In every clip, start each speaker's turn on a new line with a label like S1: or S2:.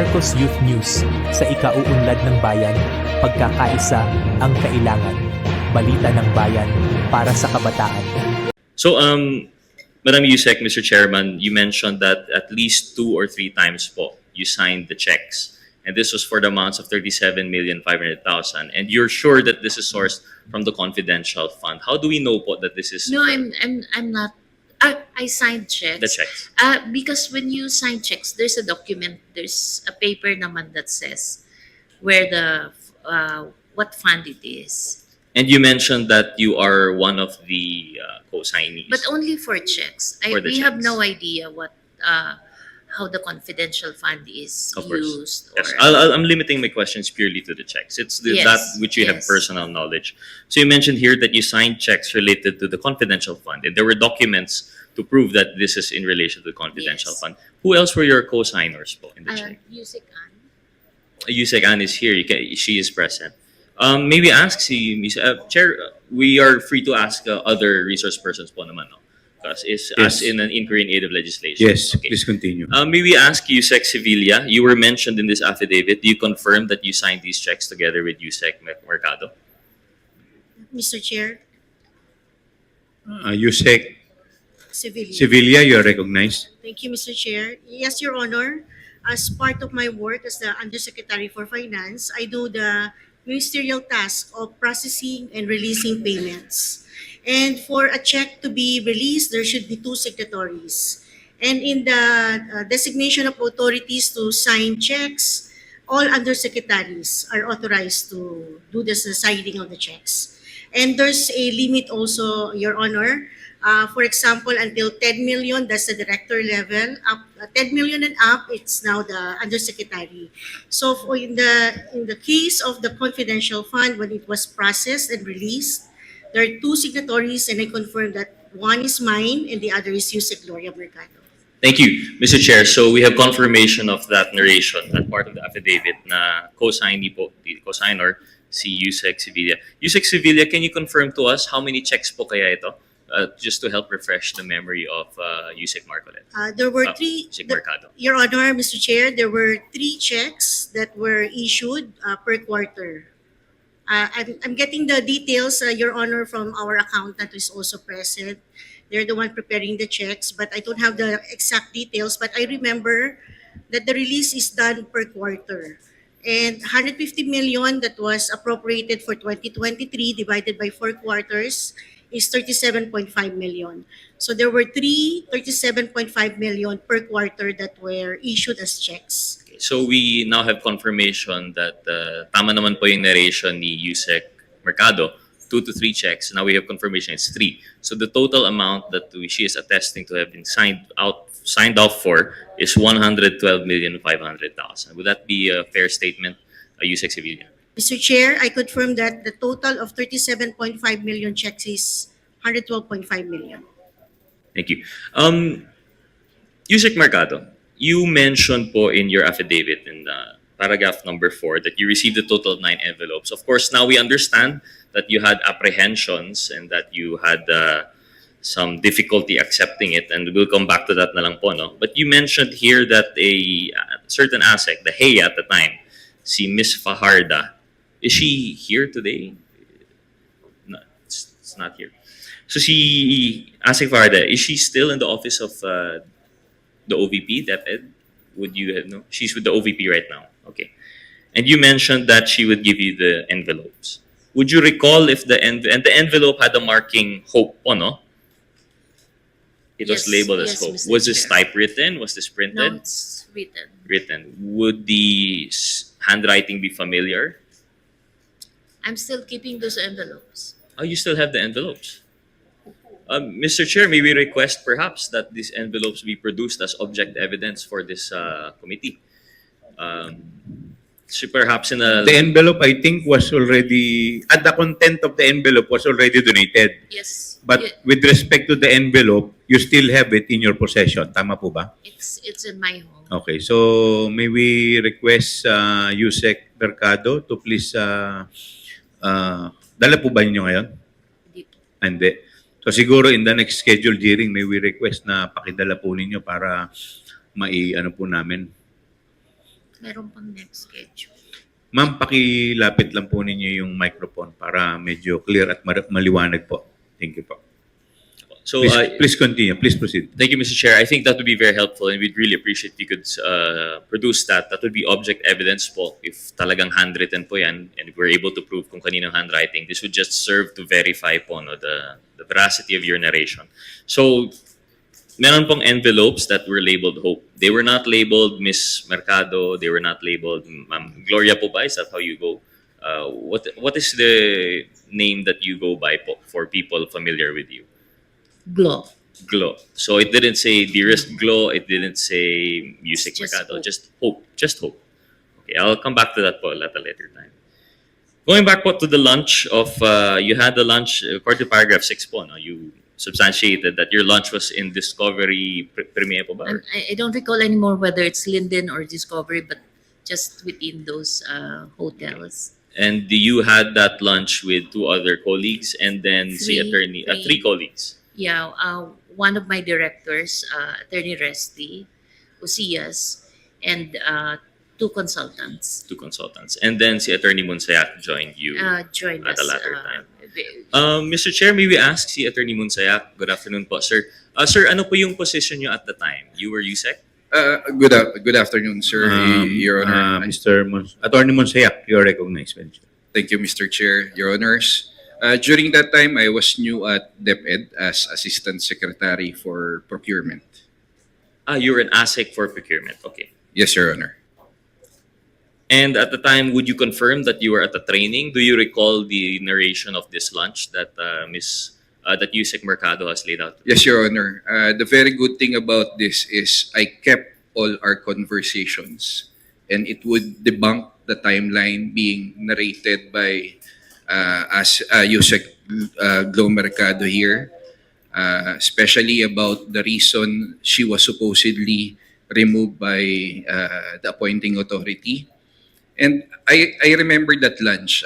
S1: Marcos Youth News, sa ikauunlad ng bayan, pagkakaisa ang kailangan. Balita ng bayan para sa kabataan.
S2: So, Madam Usec, Mr. Chairman, you mentioned that at least 2 or 3 times po you signed the checks. And this was for the amounts of 37,500,000. And you're sure that this is sourced from the confidential fund. How do we know po that this is...
S3: No, I'm not. I signed checks.
S2: The checks.
S3: Because when you sign checks, there's a document, there's a paper naman that says where the what fund it is.
S2: And you mentioned that you are one of the co-signees.
S3: But only for checks. We have no idea what how the confidential fund is
S2: Of course.
S3: used.
S2: Yes.
S3: Or,
S2: I'm limiting my questions purely to the checks. It's
S3: Yes,
S2: that which you have
S3: yes.
S2: personal knowledge. So you mentioned here that you signed checks related to the confidential fund. And there were documents to prove that this is in relation to the confidential
S3: Yes.
S2: fund. Who else were your co-signers po in the check?
S3: Usec Ann.
S2: Usec Ann is here. She is present. Maybe ask si Ms. Chair, we are free to ask other resource persons po naman, no? Because it's as in an inquiry in aid of legislation.
S4: Yes,
S2: Okay.
S4: please continue.
S2: May we ask Usec Sevilla, you were mentioned in this affidavit. Do you confirm that you signed these checks together with Usec Mercado?
S5: Mr. Chair,
S4: Usec
S5: Sevilla.
S4: Sevilla, you are recognized.
S5: Thank you, Mr. Chair. Yes, Your Honor. As part of my work as the Undersecretary for Finance, I do the ministerial task of processing and releasing payments. And for a check to be released, there should be 2 signatories. And in the designation of authorities to sign checks, all undersecretaries are authorized to do the signing of the checks. And there's a limit also, Your Honor. For example, until 10 million, that's the director level. Up 10 million and up, it's now the undersecretary. So in the case of the confidential fund, when it was processed and released, there are 2 signatories, and I confirm that one is mine and the other is Usec Glo Mercado.
S2: Thank you, Mr. Chair. So we have confirmation of that narration at part of the affidavit na co-signee po, the co-signer, si Usec Sevilla. Usec Sevilla, can you confirm to us how many checks po kaya ito? Just to help refresh the memory of Usec Marcolet.
S5: There were 3,
S2: Usec Mercado.
S5: Your Honor, Mr. Chair, there were 3 checks that were issued per quarter. I'm getting the details, Your Honor, from our accountant who is also present. They're the one preparing the checks, but I don't have the exact details. But I remember that the release is done per quarter. And 150 million that was appropriated for 2023 divided by 4 quarters is 37.5 million. So there were 37.5 million per quarter that were issued as checks.
S2: So we now have confirmation that tama naman po yung narration ni Usec Mercado, 2 to 3 checks. Now we have confirmation it's 3. So the total amount that she is attesting to have been signed off for is 112,500,000. Would that be a fair statement, Usec Sevilla?
S5: Mr. Chair, I confirm that the total of 37.5 million checks is 112.5 million.
S2: Thank you. Usec Mercado, you mentioned po in your affidavit in paragraph number 4 that you received a total of 9 envelopes. Of course, now we understand that you had apprehensions and that you had some difficulty accepting it, and we'll come back to that na lang po, no? But you mentioned here that a certain Assec, the HEA at the time, si Miss Fajarda, is she here today? No, it's not here. So si Assec Fajarda, is she still in the office of the OVP, Deped? Would you know? She's with the OVP right now. Okay. And you mentioned that she would give you the envelopes. Would you recall if the envelope had a marking Hope po, no? It was
S3: Yes,
S2: labeled as
S3: yes,
S2: Hope.
S3: Mr.
S2: Was this
S3: Chair.
S2: typewritten? Was this printed?
S3: No, it's written.
S2: Written. Would the handwriting be familiar?
S3: I'm still keeping those envelopes.
S2: Oh, you still have the envelopes. Mr. Chair, may we request perhaps that these envelopes be produced as object evidence for this committee? So perhaps in a...
S4: The envelope, I think, was already, and the content of the envelope was already donated.
S3: Yes.
S4: But with respect to the envelope, you still have it in your possession. Tama po ba?
S3: It's in my home.
S4: Okay, so may we request Usec Mercado to please, dala po ba ninyo ngayon?
S3: Hindi po.
S4: Hindi. So siguro in the next scheduled hearing, may we request na pakidala po ninyo para ano po namin.
S3: Meron pang next schedule.
S4: Ma'am, pakilapit lang po ninyo yung microphone para medyo clear at maliwanag po. Thank you po.
S2: So,
S4: Please continue. Please proceed.
S2: thank you, Mr. Chair. I think that would be very helpful and we'd really appreciate if you could produce that. That would be object evidence po if talagang handwritten po yan and if we're able to prove kung kaninong handwriting. This would just serve to verify po no, the veracity of your narration. So, meron pong envelopes that were labeled Hope. They were not labeled Miss Mercado. They were not labeled Ma'am Gloria po ba? Is that how you go? What is the name that you go by po for people familiar with you?
S3: Glo.
S2: Glo. So it didn't say Dearest Glo. It didn't say Usec
S3: Just
S2: Mercado.
S3: Hope.
S2: Just Hope. Just Hope. Okay, I'll come back to that po at a later time. Going back po to the lunch of, you had the lunch, according to paragraph 6 po, no? You substantiated that your lunch was in Discovery Premier po ba?
S3: And I don't recall anymore whether it's Linden or Discovery, but just within those hotels.
S2: And you had that lunch with 2 other colleagues and then
S3: Three.
S2: 3 colleagues.
S3: Yeah, one of my directors, Attorney Resty, Ucias, and 2 consultants
S2: 2 consultants. And then si Attorney Munsayac joined you
S3: joined
S2: at
S3: us.
S2: a later time. Mr. Chair, may we ask si Attorney Munsayac? Good afternoon po, sir. Sir, ano po yung position nyo at the time? You were USEC?
S6: Good afternoon, sir. Your Honor.
S4: Attorney Munsayac, you're recognized.
S6: Thank you, Mr. Chair. Your Honors. During that time, I was new at Deped as Assistant Secretary for Procurement.
S2: You were an Assec for procurement. Okay.
S6: Yes, Your Honor.
S2: And at the time, would you confirm that you were at the training? Do you recall the narration of this lunch that that Usec Mercado has laid out?
S6: Yes, Your Honor. The very good thing about this is I kept all our conversations and it would debunk the timeline being narrated by Usec Glo Mercado here, especially about the reason she was supposedly removed by the appointing authority. And I remember that lunch.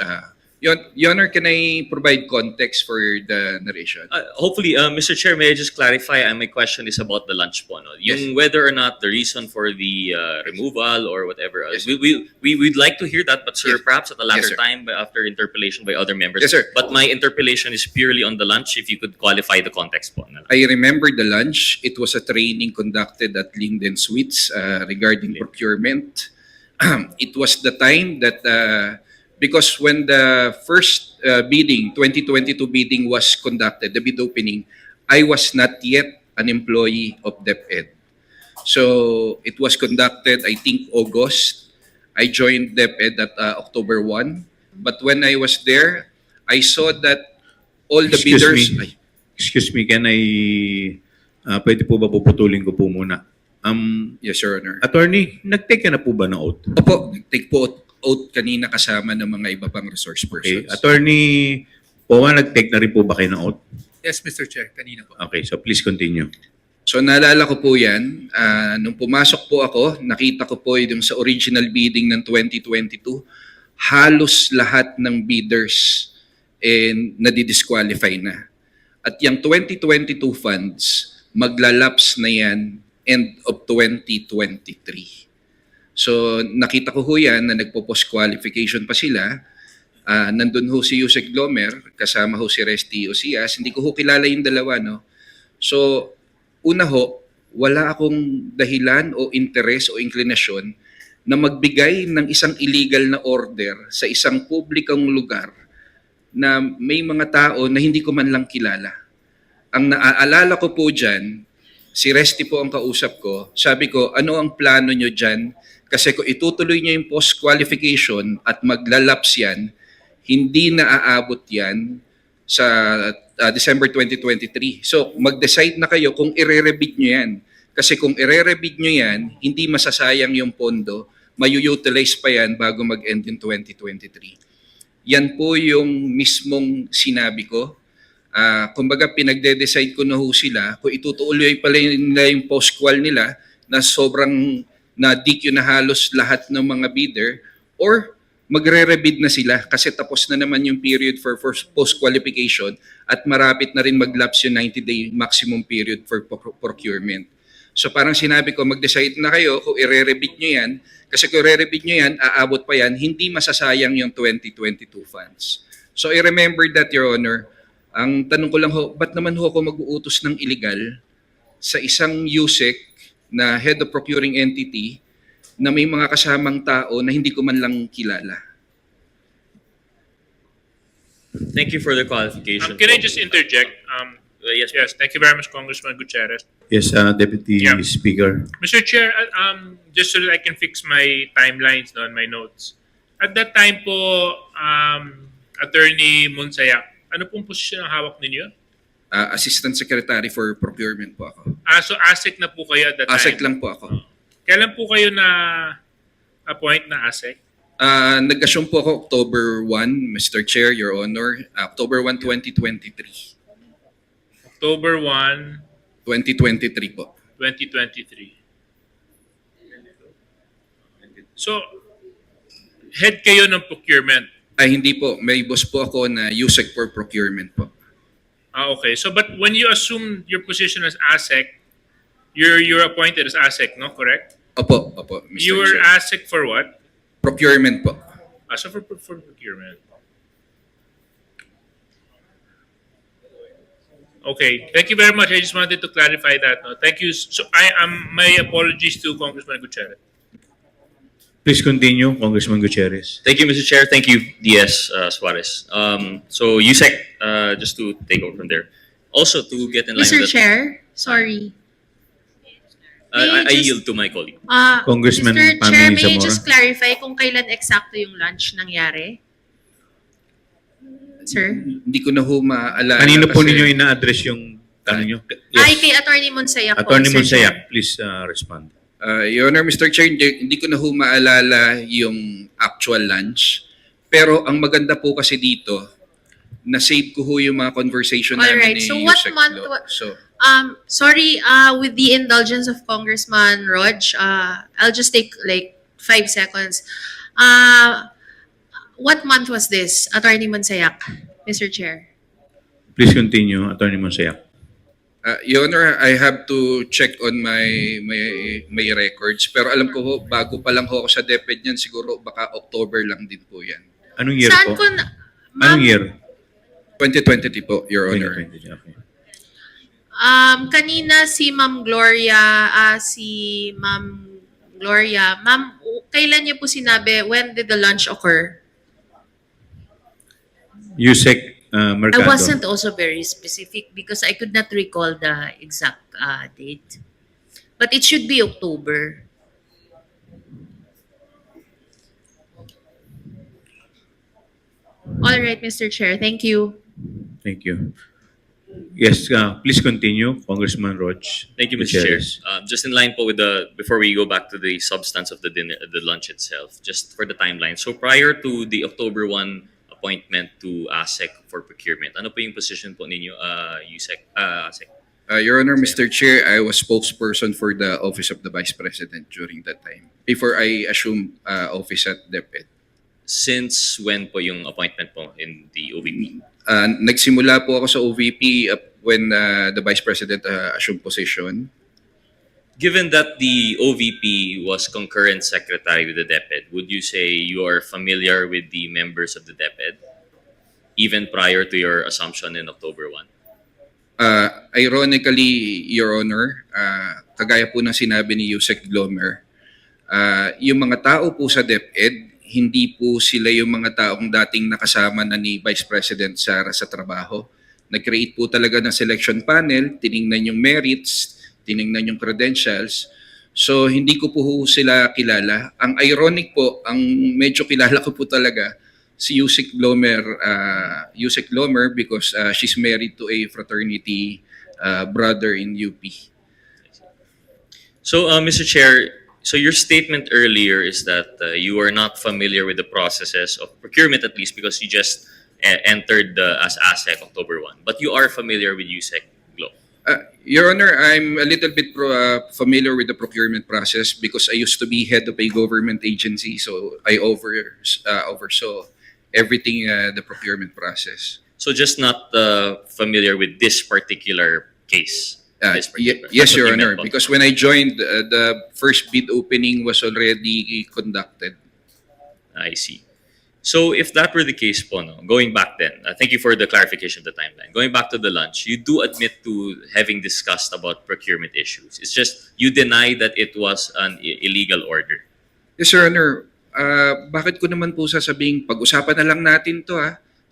S6: Your Honor, can I provide context for the narration?
S2: Hopefully, Mr. Chair, may I just clarify? My question is about the lunch po. No? Yung whether or not the reason for the removal or whatever else.
S6: Yes,
S2: We'd like to hear that, but sir,
S6: Yes.
S2: perhaps at a later
S6: Yes, sir.
S2: time after interpellation by other members.
S6: Yes, sir.
S2: But my interpellation is purely on the lunch. If you could qualify the context po. No?
S6: I remember the lunch. It was a training conducted at Linden Suites regarding procurement. It was the time that, because when the first bidding, 2022 bidding was conducted, the bid opening, I was not yet an employee of Deped. So it was conducted, I think, August. I joined Deped at October 1. But when I was there, I saw that all the bidders...
S4: Excuse me, can I, pwede po ba puputulin ko po muna?
S6: Yes, Your Honor.
S4: Attorney, nag-take ka na po ba ng oath?
S6: Opo, take po oath kanina kasama ng mga iba pang resource
S4: Okay.
S6: persons.
S4: Attorney Powa, nag-take na rin po ba kayo ng oath?
S7: Yes, Mr. Chair. Kanina po.
S4: Okay, so please continue.
S6: So naalala ko po yan, nung pumasok po ako, nakita ko po yung sa original bidding ng 2022, halos lahat ng bidders nadidisqualify na. At yung 2022 funds, maglalaps na yan end of 2023. So nakita ko ho yan na nagpo-post qualification pa sila. Nandun ho si Usec Glo Mer, kasama ho si Resty Ucias. Hindi ko ho kilala yung dalawa, no? So, una ho, wala akong dahilan o interes o inclinasyon na magbigay ng isang illegal na order sa isang publikong lugar na may mga tao na hindi ko man lang kilala. Ang naaalala ko po dyan, si Resty po ang kausap ko. Sabi ko, ano ang plano nyo dyan? Kasi kung itutuloy nyo yung post-qualification at maglalaps yan, hindi na aabot yan sa December 2023. So, mag-decide na kayo kung ire-rebid nyo yan. Kasi kung ire-rebid nyo yan, hindi masasayang yung pondo, mayu-utilize pa yan bago mag-end in 2023. Yan po yung mismong sinabi ko. Kumbaga, pinagde-decide ko na ho sila kung itutuloy pala nila yung post-qual nila na sobrang na-DQ na halos lahat ng mga bidder or magre-rebid na sila kasi tapos na naman yung period for post-qualification at marapit na rin mag-lapse yung 90-day maximum period for procurement. So parang sinabi ko, mag-decide na kayo kung i-rebid nyo yan. Kasi kung i-rebid nyo yan, aabot pa yan, hindi masasayang yung 2022 funds. So I remember that, Your Honor. Ang tanong ko lang ho, ba't naman ho ako mag-uutos ng illegal sa isang Usec na head of procuring entity na may mga kasamang tao na hindi ko man lang kilala?
S2: Thank you for the clarification.
S8: Can I just interject?
S2: Yes.
S8: Yes, thank you very much, Congressman Gutierrez.
S4: Yes, Deputy
S8: Yeah.
S4: Speaker.
S8: Mr. Chair, just so that I can fix my timelines no, on my notes. At that time po, Attorney Munsayac, ano pong posisyon ang hawak ninyo?
S6: Assistant Secretary for Procurement po ako.
S8: So Assec na po kayo at that
S6: Assec
S8: time?
S6: lang po ako.
S8: Kailan po kayo na appoint na Assec?
S6: Nag-assume po ako October 1, Mr. Chair, Your Honor. October 1, 2023.
S8: October 1,
S6: 2023 po.
S8: 2023. So, head kayo ng procurement.
S6: Ay, hindi po. May boss po ako na Usec for Procurement po.
S8: Okay. So, but when you assume your position as Assec, you're appointed as Assec, no? Correct?
S6: Opo, Mr.
S8: You were
S6: Chair.
S8: Assec for what?
S6: Procurement po.
S8: So for procurement. Okay. Thank you very much. I just wanted to clarify that. No? Thank you. So my apologies to Congressman Gutierrez.
S4: Please continue, Congressman Gutierrez.
S2: Thank you, Mr. Chair. Thank you, DS Suarez. So Usec, just to take over from there. Also, to get in line
S3: Mr.
S2: with that,
S3: Chair, sorry.
S2: I
S3: May I just-
S2: yield to my colleague.
S4: Congressman
S3: Mr. Chair,
S4: Pamela
S3: may I
S4: Zamora.
S3: just clarify kung kailan eksakto yung lunch nangyari? Sir?
S6: Hindi ko na ho maaalala.
S4: Kanino po
S6: kasi-
S4: ninyo ina-address yung tanong nyo?
S3: Ay, kay Attorney Munsayac po,
S4: Attorney
S3: Mr. Chair.
S4: Munsayac, please respond.
S6: Your Honor, Mr. Chair, hindi ko na ho maalala yung actual lunch. Pero ang maganda po kasi dito, na-save ko ho yung mga conversation namin
S3: Alright,
S6: ni
S3: so what
S6: Usec
S3: month
S6: Glo.
S3: wa-
S6: So,
S3: Sorry, with the indulgence of Congressman Rog, I'll just take like 5 seconds. What month was this, Attorney Munsayac, Mr. Chair?
S4: Please continue, Attorney Munsayac.
S6: Your Honor, I have to check on my records. Pero alam ko ho, bago pa lang ho ako sa Deped yan, siguro baka October lang din po yan.
S4: Anong year
S3: Saan
S4: po?
S3: ko na,
S4: Anong year?
S6: 2020 po, Your Honor.
S4: 2020, okay.
S3: Kanina si Ma'am Gloria, Ma'am, kailan niyo po sinabi, when did the lunch occur?
S4: Usec Mercado.
S3: I wasn't also very specific because I could not recall the exact date. But it should be October. All right, Mr. Chair. Thank you.
S4: Thank you. Yes, please continue, Congressman Rog.
S2: Thank you, Mr. Chair.
S4: Gutierrez.
S2: Just in line po with before we go back to the substance of the dinner, the lunch itself, just for the timeline. So prior to the October 1 appointment to Assec for procurement, ano po yung position po ninyo, Usec, Assec?
S6: Your Honor, Mr. Chair, I was spokesperson for the Office of the Vice President during that time, before I assumed office at Deped.
S2: Since when po yung appointment po in the OVP?
S6: Nagsimula po ako sa OVP when the Vice President assumed position.
S2: Given that the OVP was concurrent secretary with the Deped, would you say you are familiar with the members of the Deped, even prior to your assumption in October 1?
S6: Ironically, Your Honor, kagaya po ng sinabi ni Usec Glo Mer, yung mga tao po sa DepEd, hindi po sila yung mga taong dating nakasama na ni Vice President Sara sa trabaho. Nag-create po talaga ng selection panel, tiningnan yung merits, tiningnan yung credentials. So, hindi ko po sila kilala. Ang ironic po, ang medyo kilala ko po talaga, si Usec Glo Mer because she's married to a fraternity brother in UP.
S2: So, Mr. Chair, so your statement earlier is that you are not familiar with the processes of procurement, at least because you just entered as Assec October 1. But you are familiar with Usec Glo.
S6: Your Honor, I'm a little bit familiar with the procurement process because I used to be head of a government agency, so I oversaw everything the procurement process.
S2: So just not familiar with this particular case. this particular?
S6: Yes,
S2: That's what
S6: Your
S2: you meant
S6: Honor.
S2: po.
S6: Because when I joined, the first bid opening was already conducted.
S2: I see. So if that were the case po, no, going back then, thank you for the clarification of the timeline. Going back to the lunch, you do admit to having discussed about procurement issues. It's just you deny that it was an illegal order.
S6: Yes, Your Honor. Bakit ko naman po sasabing pag-usapan na lang natin to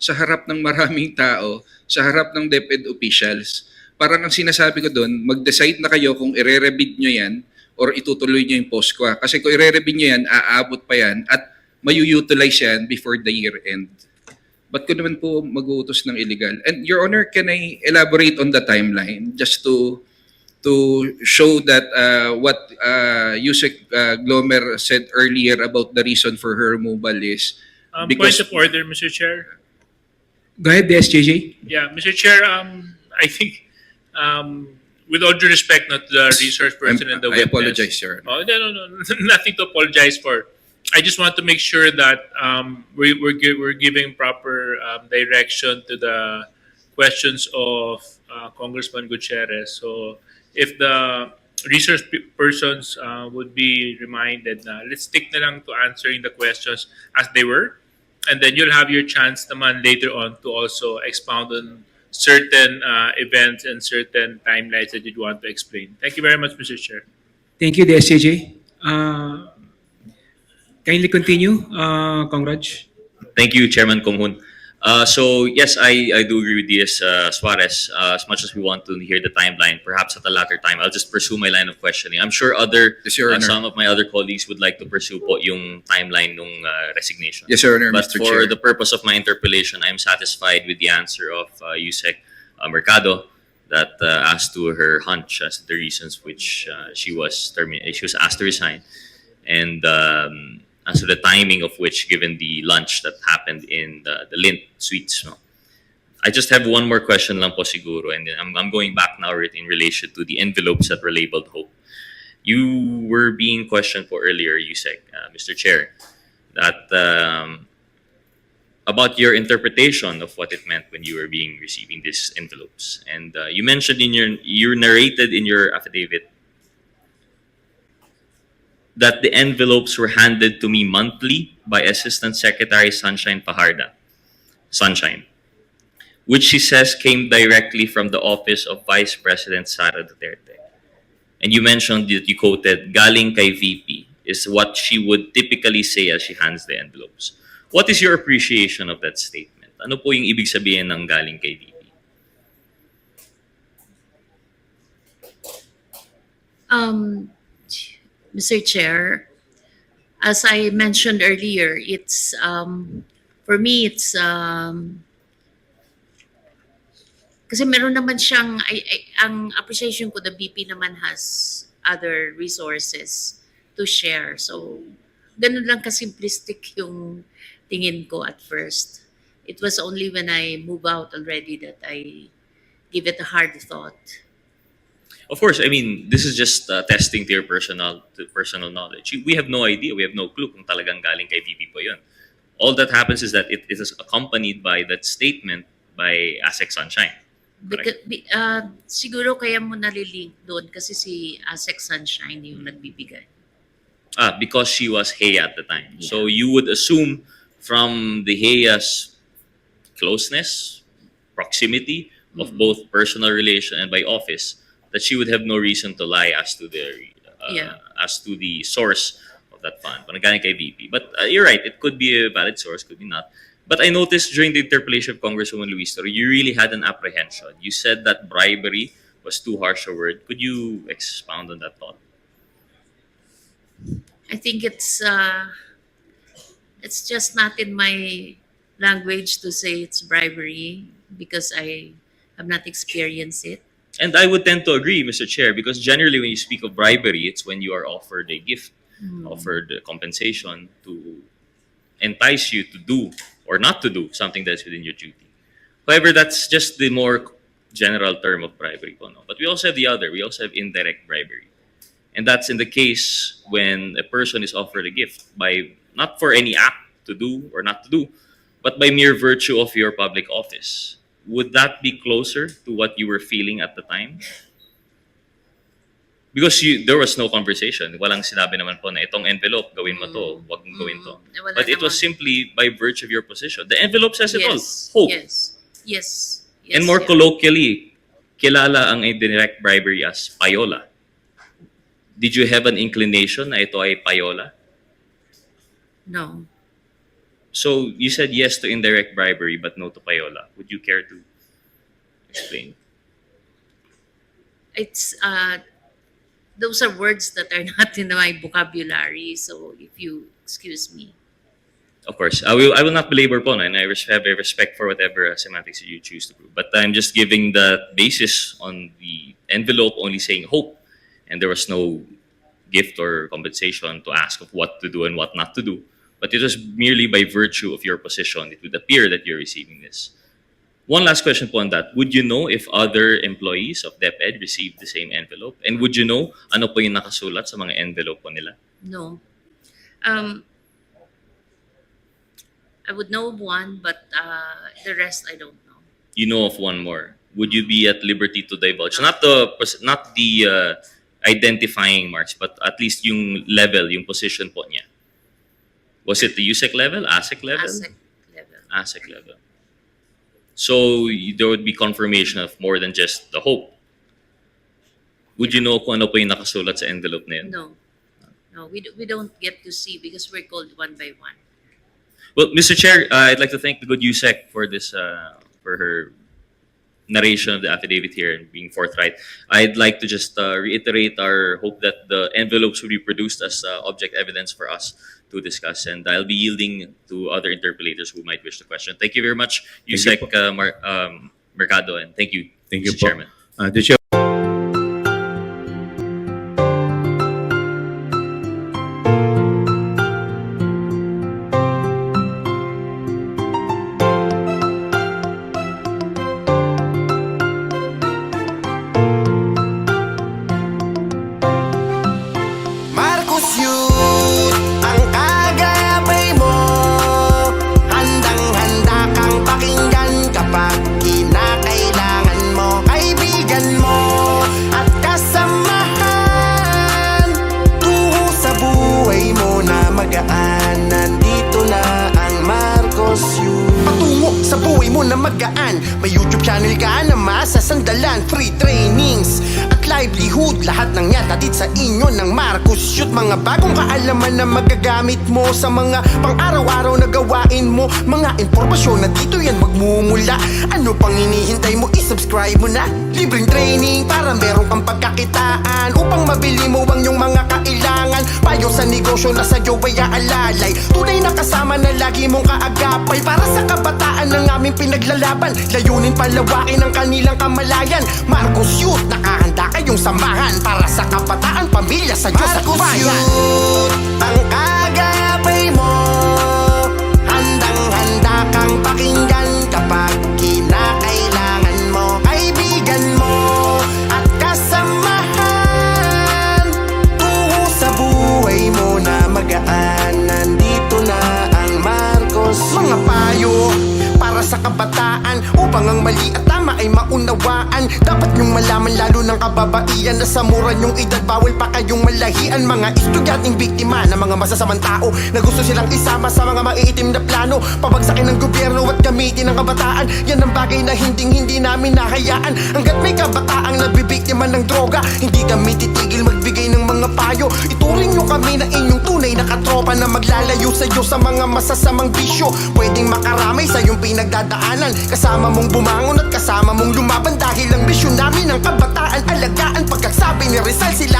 S6: sa harap ng maraming tao, sa harap ng Deped officials. Parang ang sinasabi ko doon, mag-decide na kayo kung ire-rebid nyo yan or itutuloy nyo yung POSCO. Kasi kung ire-rebid nyo yan, aabot pa yan at mayu-utilize yan before the year end. Ba't ko naman po mag-uutos ng illegal? And Your Honor, can I elaborate on the timeline just to show that what Usec Glo Mer said earlier about the reason for her removal is
S8: Point of order, Mr. Chair.
S7: Go ahead, the SJJ.
S8: Yeah, Mr. Chair, I think, with all due respect, not the resource person and the
S6: I
S8: witness.
S6: apologize, Your Honor.
S8: Oh, no, nothing to apologize for. I just want to make sure that we're giving proper direction to the questions of Congressman Gutierrez. So if the resource persons would be reminded na let's stick na lang to answering the questions as they were, and then you'll have your chance naman later on to also expound on certain events and certain timelines that you'd want to explain. Thank you very much, Mr. Chair.
S7: Thank you, the SJJ. Kindly continue, Congrats.
S2: Thank you, Chairman Konghun. So yes, I do agree with DS Suarez. As much as we want to hear the timeline, perhaps at a later time, I'll just pursue my line of questioning. I'm sure
S6: Yes, Your Honor.
S2: some of my other colleagues would like to pursue po yung timeline ng resignation.
S6: Yes, Your Honor,
S2: But
S6: Mr.
S2: for
S6: Chair.
S2: the purpose of my interpellation, I'm satisfied with the answer of Usec Mercado that as to her hunch as to the reasons which she was asked to resign, and as to the timing of which, given the lunch that happened in the Lint Suites. No? I just have one more question lang po siguro, and then I'm going back now in relation to the envelopes that were labeled Hope. You were being questioned for earlier, Usec, Mr. Chair, that about your interpretation of what it meant when you were receiving these envelopes. And you mentioned you narrated in your affidavit that the envelopes were handed to me monthly by Assistant Secretary Sunshine Fajarda, Sunshine, which she says came directly from the office of Vice President Sara Duterte. And you mentioned that you quoted, "Galing kay VP," is what she would typically say as she hands the envelopes. What is your appreciation of that statement? Ano po yung ibig sabihin ng galing kay VP?
S3: Mr. Chair, as I mentioned earlier, it's for me it's kasi meron naman siyang ang appreciation ko, the BP naman has other resources to share. So ganun lang kasimplistic yung tingin ko at first. It was only when I move out already that I give it a hard thought.
S2: Of course, I mean, this is just testing to your personal knowledge. We have no idea, we have no clue kung talagang galing kay VP po yun. All that happens is that it is accompanied by that statement by Assec Sunshine. Correct?
S3: Siguro kaya mo nalilink doon kasi si Assec Sunshine yung nagbibigay.
S2: Because she was Heya at the time. So you would assume from the Heya's closeness, proximity of both personal relation and by office, that she would have no reason to lie as to the source of that fund. Galing kay VP. But you're right, it could be a valid source, could be not. But I noticed during the interpellation of Congresswoman Luis Toro, you really had an apprehension. You said that bribery was too harsh a word. Could you expound on that thought?
S3: I think it's just not in my language to say it's bribery because I have not experienced it.
S2: And I would tend to agree, Mr. Chair, because generally when you speak of bribery, it's when you are offered a gift, offered compensation to entice you to do or not to do something that's within your duty. However, that's just the more general term of bribery. But we also have the other. We also have indirect bribery. And that's in the case when a person is offered a gift by not for any act to do or not to do, but by mere virtue of your public office. Would that be closer to what you were feeling at the time? Because there was no conversation. Walang sinabi naman po na itong envelope, gawin mo to, wag mong gawin to.
S3: Wala
S2: But it was
S3: naman.
S2: simply by virtue of your position. The envelope says it all.
S3: Yes.
S2: Hope.
S3: Yes. Yes. Yes.
S2: And more
S3: yeah.
S2: colloquially, kilala ang indirect bribery as payola. Did you have an inclination na ito ay payola?
S3: No.
S2: So you said yes to indirect bribery but no to payola. Would you care to explain?
S3: It's those are words that are not in my vocabulary. So if you excuse me.
S2: Of course, I will not belabor po, no, and I have a respect for whatever semantics you choose to prove. But I'm just giving the basis on the envelope only saying hope, and there was no gift or compensation to ask of what to do and what not to do. But it was merely by virtue of your position. It would appear that you're receiving this. One last question po on that. Would you know if other employees of Deped received the same envelope? And would you know ano po yung nakasulat sa mga envelope po nila?
S3: No. I would know of one, but the rest I don't know.
S2: You know of one more. Would you be at liberty to divulge? Not the identifying marks, but at least yung level, yung position po niya. Was it the Usec level, Assec level?
S3: Assec level.
S2: Assec level. So there would be confirmation of more than just the hope. Would you know kung ano po yung nakasulat sa envelope na yun?
S3: No. No, we don't get to see because we're called one by one.
S2: Well, Mr. Chair, I'd like to thank the good Usec for this, for her narration of the affidavit here and being forthright. I'd like to just reiterate our hope that the envelopes will be produced as object evidence for us to discuss, and I'll be yielding to other interpellators who might wish to question. Thank you very much,
S4: you
S2: Usec
S4: po.
S2: Mercado, and thank you,
S4: Thank you
S2: Mr.
S4: po.
S2: Chairman.
S4: The chair.
S9: Marcos Youth, ang kagabay mo. Handang-handa kang pakinggan kapag kinakailangan mo. Kaibigan mo at kasamahan, tungo sa buhay mo na magaan. Nandito na ang Marcos Youth. Patungo sa buhay mo na magaan. May YouTube channel ka na masasandalan. Free trainings at livelihood, lahat ng yan hatid sa inyo ng Marcos Youth. Mga bagong kaalaman na magagamit mo sa mga pang-araw-araw na gawain mo. Mga impormasyon na dito yan magmumula. Ano pang hinihintay mo? I-subscribe mo na. Libreng training para meron kang pagkakitaan, upang mabili mo ang iyong mga kailangan. Payo sa negosyo na sa'yo ay aalalay. Tunay na kasama na lagi mong kaagapay. Para sa kabataan ng aming pinaglalaban, layunin palawakin ang kanilang kamalayan. Marcos Youth, nakahanda kayong samahan para sa kabataan, pamilya sa Diyos at bayan. Youth, ang kagabay mo. Handang-handa kang pakinggan kapag kinakailangan mo. Kaibigan mo at kasamahan, tungo sa buhay mo na magaan. Nandito na ang Marcos Youth. Mga payo para sa kabataan, upang ang mali at tama ay maunawaan. Dapat nyong malaman, lalo ng kababaihan, na sa mura nyong edad bawal pa kayong malahian. Mga estudyanteng biktima ng mga masasamang tao na gusto silang isama sa mga maiitim na plano. Pabagsakin ng gobyerno at gamitin ng kabataan. Yan ang bagay na hindi namin nahayaan. Hanggat may kabataang nabibiktima ng droga, hindi kami titigil magbigay ng mga payo. Ituring nyo kami na inyong tunay na katropa na maglalayo sa iyo sa mga masasamang bisyo. Pwedeng makaramay sa iyong pinagdadaanan, kasama mong bumangon at kasama mong lumaban. Dahil ang misyon namin ng kabataan, alagaan. Pagkasabi ni Rizal, sila